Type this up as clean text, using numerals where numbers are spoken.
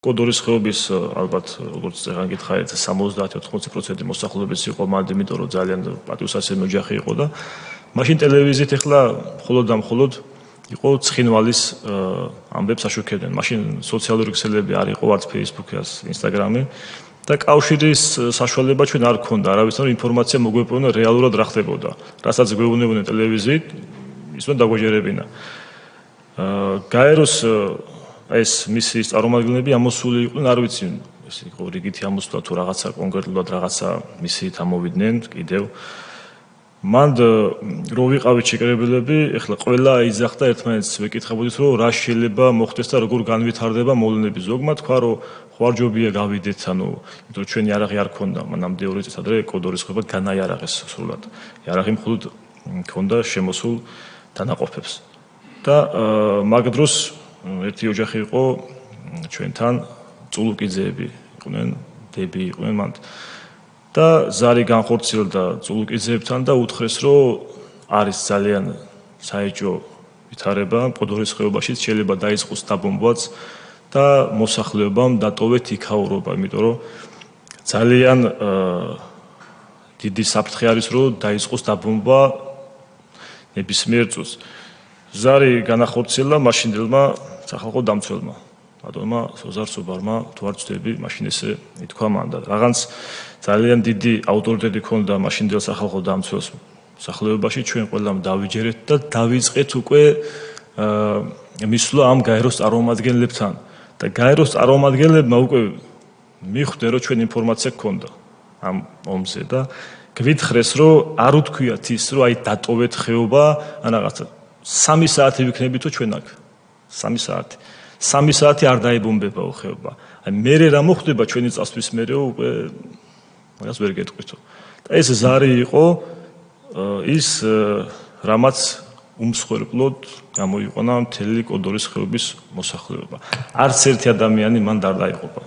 კოდორის ხეობის ალბათ როგორც წეგან გითხარით 70-80% მოსახლეობის იყო მანდ, იმიტომ რომ ძალიან პატივსაცემი ოჯახი იყო და მაშინ ტელევიზიით ახლა მხოლოდ იყო ცხინვალის ამბებს აშუქებდნენ. მაშინ სოციალური ქსელები არ იყო, არც Facebook-ი, არც Instagram-ი და კავშირის საშუალება ჩვენ არ ქონდა, არავისთან ინფორმაცია მოგვეპოვნა რეალურად რა ხდებოდა. რასაც გვეუბნებოდნენ ტელევიზიით, ის უნდა დაგვეჯერებინა. გაეროს ეს მისიის წარმომადგენლები ამოსული იყვნენ, არ ვიცი, ეს იყო რიგითი ამოსვლა თუ რაღაცა კონკრეტულად რაღაცა მისიით ამოვიდნენ კიდევ. მანდ რო ვიყავით შეკრებილები, ეხლა ყველა იძახდა ერთმანეთს ვეკითხებოდით, რომ რა შეიძლება მოხდეს და როგორ განვითარდება მოვლენები. ზოგმა თქვა, რომ ხوارჯობია გავიდეთ, ანუ იმიტომ რომ ჩვენი იარაღი არ ქონდა, მანამდე 2 წელს ადრე კოდორის ხეობა განაიარაღეს სრულად. იარაღი მხოლოდ ქონდა შემოსულ დანაყოფებს. და მაგ დროს ერთი ოჯახი იყო ჩვენთან, წულუკიძეები იყვნენ, დები იყვნენ მანდ. და ზარი განხორციელდა წულუკიძეებთან და უთხრეს, რომ არის ძალიან საეჭვო ვითარება კოდორის ხეობაში, შეიძლება დაიწყოს დაბომბვაც და მოსახლეობამ დატოვეთ იქაურობა, იმიტომ რომ ძალიან დიდი საფრთხე არის, რომ დაიწყოს დაბომბვა ნებისმიერ წუთს. ზარი განახორციელა მაშინდელმა სახალხო დამცველმა, ბატონმა სოზარ სუბარმა, თუ არ ვცდები, მაშინ ესე ითქვა მან და რაღაც ძალიან დიდი ავტორიტეტი ჰქონდა მაშინდელ სახალხო დამცველს სახლებობაში, ჩვენ ყველამ დავიჯერეთ და დავიწყეთ უკვე მისვლა ამ გაეროს წარმომადგენლებთან. და გაეროს წარმომადგენლებმა უკვე მიხვდნენ, რომ ჩვენ ინფორმაცია გქონდა ამ ომზე და გვითხრეს, რომ არ უთქვიათ ის, რომ აი დატოვეთ ხეობა, ან რაღაცა 3 საათი ვიქნებითო ჩვენ აქ. 3 საათი. 3 საათი არ დაიბომბებაო ხეობა. აი მერე რა მოხდება ჩვენი წასვლის მერე უკვე მაგას ვერ გეტყვითო. და ეს ზარი იყო ის რამაც უმსხვერპლოდ გამოიყენა მთელი კოდორის ხეობის მოსახლეობა. არც ერთი ადამიანი მან არ დაიღუპა.